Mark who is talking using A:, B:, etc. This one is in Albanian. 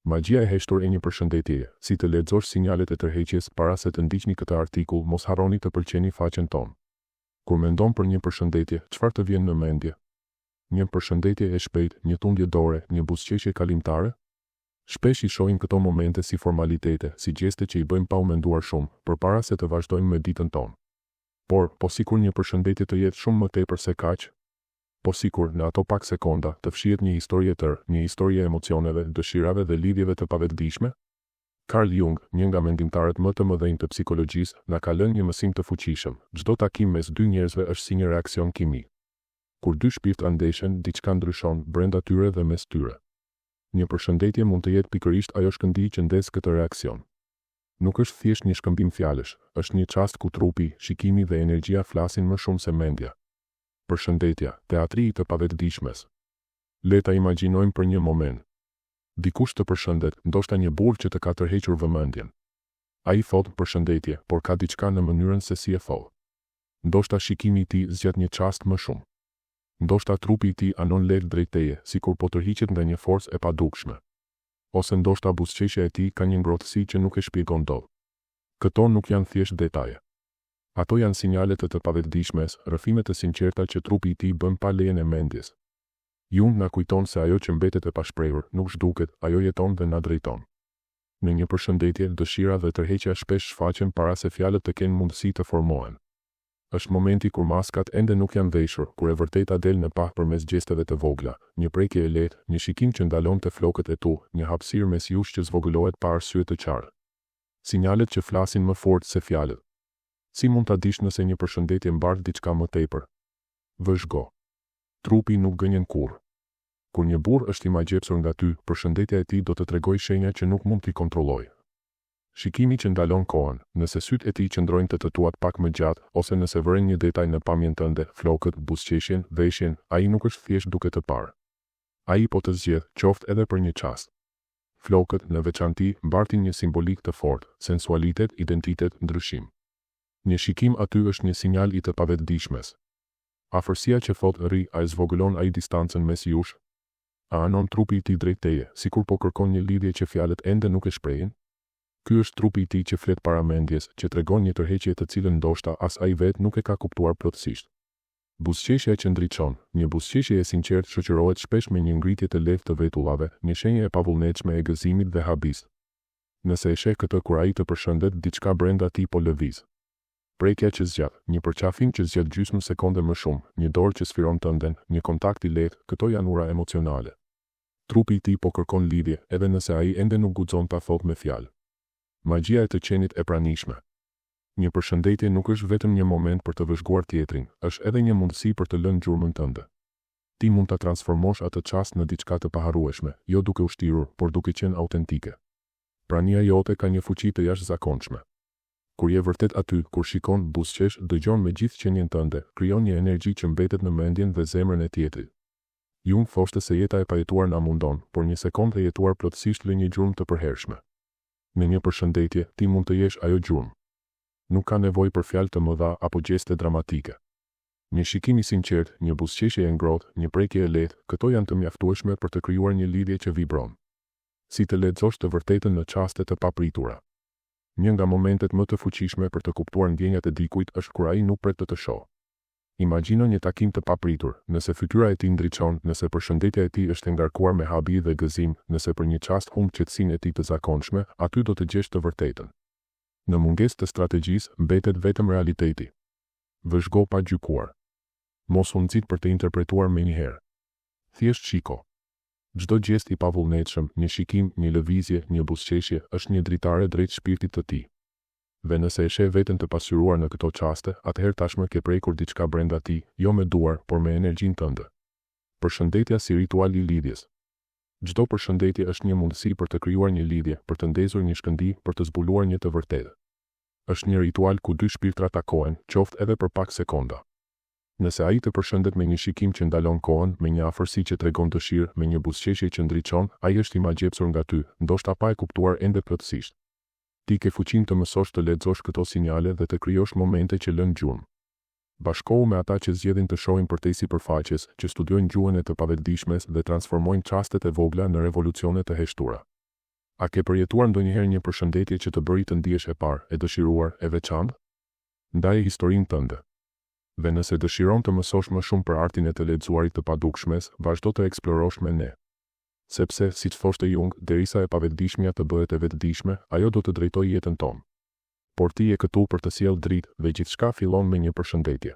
A: Magjia e heshtur e një përshëndetjeje. Si të lexosh sinjalet e tërheqjes para se të ndiqni këtë artikull, mos harroni të pëlqeni faqen tonë. Kur mendon për një përshëndetje, çfarë të vjen në mendje? Një përshëndetje e shpejtë, një tundje dore, një buzëqeshje kalimtare? Shpesh i shohim këto momente si formalitete, si gjeste që i bëjmë pa u menduar shumë, përpara se të vazhdojmë me ditën tonë. Por, po sikur një përshëndetje të jetë shumë më tepër se kaq, po sikur në ato pak sekonda të fshihet një histori e tërë, një histori e emocioneve, dëshirave dhe lidhjeve të pavetëdijshme? Carl Jung, një nga mendimtarët më të mëdhenj të psikologjisë, na ka lënë një mësim të fuqishëm. Çdo takim mes dy njerëzve është si një reakcion kimik. Kur dy shpirtra ndeshen, diçka ndryshon brenda tyre dhe mes tyre. Një përshëndetje mund të jetë pikërisht ajo shkëndijë që ndes këtë reakcion. Nuk është thjesht një shkëmbim fjalësh, është një çast ku trupi, shikimi dhe energjia flasin më shumë se mendja. Përshëndetja, teatri i të pavetëdijshmes. Le ta imagjinojmë për një moment. Dikush të përshëndet, ndoshta një burr që të ka tërhequr vëmendjen. Ai thot përshëndetje, por ka diçka në mënyrën se si e thot. Ndoshta shikimi i tij zgjat një çast më shumë. Ndoshta trupi i tij anon lehtë drejt teje, sikur po tërhiqet nga një forcë e padukshme. Ose ndoshta buzëqeshja e tij ka një ngrohtësi që nuk e shpjegon dot. Këto nuk janë thjesht detaje. Ato janë sinjale të pavetëdijshmes, rrëfime të sinqerta që trupi i tij bën pa lejen e mendjes. Jung na kujton se ajo që mbetet e pashprehur nuk zhduket, ajo jeton dhe na drejton. Në një përshëndetje, dëshira dhe tërheqja shpesh shfaqen para se fjalët të kenë mundësi të formohen. Është momenti kur maskat ende nuk janë veshur, kur e vërteta del në pa përmes gjesteve të vogla, një prekje e lehtë, një shikim që ndalon të flokët e tu, një hapësirë mes jush që zvogëlohet pa arsye të qartë. Sinjalet që flasin më fort se fjalët. Si mund ta dish nëse një përshëndetje mbart diçka më tepër? Vëzhgo. Trupi nuk gënjen kurrë. Kur një burr është i magjepsur nga ty, përshëndetja e tij do të tregojë shenja që nuk mund t'i kontrollojë. Shikimi që ndalon kohën, nëse sytë e tij qëndrojnë të tuat pak më gjatë, ose nëse vëren një detaj në pamjen tënde, flokët, buzëqeshjen, veshjen, ai nuk është thjesht duke të parë. Ai po të zgjedh, qoftë edhe për një çast. Flokët, në veçanti, mbartin një simbolik të fortë, sensualitet, identitet, ndryshim. Një shikim aty është një sinjal i të pavetëdijshmes. Afërsia që thot rri, a e zvogëlon ai distancën mes jush? A anon trupi i tij drejt teje, sikur po kërkon një lidhje që fjalët ende nuk e shprehin? Ky është trupi i tij që flet para mendjes, që tregon një tërheqje të cilën ndoshta as ai vetë nuk e ka kuptuar plotësisht. Buzëqeshja që ndriçon, një buzëqeshje e sinqertë shoqërohet shpesh me një ngritje të lehtë të vetullave, një shenjë e pavullnetshme e gëzimit dhe habis. Nëse e sheh këtë kur ai të përshëndet, diçka brenda tij po lëviz. Prekja që zgjat, një përqafim që zgjat gjysmë sekonde më shumë, një dorë që sfiron tënden, një kontakt i lehtë, këto janë ura emocionale. Trupi i tij po kërkon lidhje, edhe nëse ai ende nuk guxon ta thotë me fjalë. Magjia e të qenit e pranishme. Një përshëndetje nuk është vetëm një moment për të vëzhguar tjetrin, është edhe një mundësi për të lënë gjurmën tënde. Ti mund ta transformosh atë çast në diçka të paharrueshme, jo duke u shtirur, por duke qenë autentike. Prania jote ka një fuqi të jashtëzakonshme. Kur je vërtet aty, kur shikon, buzëqesh, dëgjon me gjithë qenien tënde, krijon një energji që mbetet në mendjen dhe zemrën e tjetrit. Jung thoshte se jeta e pajetuar na mundon, por një sekondë e jetuar plotësisht lë një gjurmë të përhershme. Në një përshëndetje, ti mund të jesh ajo gjurmë. Nuk ka nevojë për fjalë të mëdha apo gjeste dramatike. Një shikim i sinqert, një buzëqeshje e ngrohtë, një prekje e lehtë, këto janë të mjaftueshme për të krijuar një lidhje që vibron. Si të lexosh të vërtetën në çaste të papritura. Një nga momentet më të fuqishme për të kuptuar ndjenjat e dikujt është kur ai nuk pret të shohë. Imagjino një takim të papritur, nëse fytyra e tij ndriçon, nëse përshëndetja e tij është e ngarkuar me habi dhe gëzim, nëse për një çast humb qetësinë e tij të zakonshme, aty do të gjesh të vërtetën. Në mungesë të strategjisë mbetet vetëm realiteti. Vëzhgo pa gjykuar. Mos u nxit për të interpretuar menjëherë. Thjesht shiko. Çdo gjest i pavullnetshëm, një shikim, një lëvizje, një buzëqeshje është një dritare drejt shpirtit të tij. Dhe nëse e sheh veten të pasqyruar në këto çaste, atëherë tashmë ke prekur diçka brenda ti, jo me duar, por me energjinë tënde. Përshëndetja si ritual i lidhjes. Çdo përshëndetje është një mundësi për të krijuar një lidhje, për të ndezur një shkëndijë, për të zbuluar një të vërtetë. Është një ritual ku dy shpirtra takohen, qoftë edhe për pak sekonda. Nëse ai të përshëndet me një shikim që ndalon kohën, me një afërsi që tregon dëshirë, me një buzëqeshje që ndriçon, ai është i magjepsur nga ty, ndoshta pa e kuptuar ende plotësisht. Ti ke fuqinë të mësosh të lexosh këto sinjale dhe të krijosh momente që lënë gjurmë. Bashkohu me ata që zgjedhin të shohin përtej sipërfaqes, që studiojnë gjuhën e të pavetëdijshmes dhe transformojnë çastet e vogla në revolucione të heshtura. A ke përjetuar ndonjëherë një përshëndetje që të bëri të ndihesh e parë, e dëshiruar, e veçantë? Ndaje historinë tënde. Dhe nëse dëshiron të mësosh më shumë për artin e të lexuarit të padukshmes, vazhdo të eksplorosh me ne. Sepse, siç thoshte Jung, derisa e pavetëdijshmja të bëhet e vetëdijshme, ajo do të drejtojë jetën tonë. Por ti je këtu për të sjellë dritë dhe gjithçka fillon me një përshëndetje.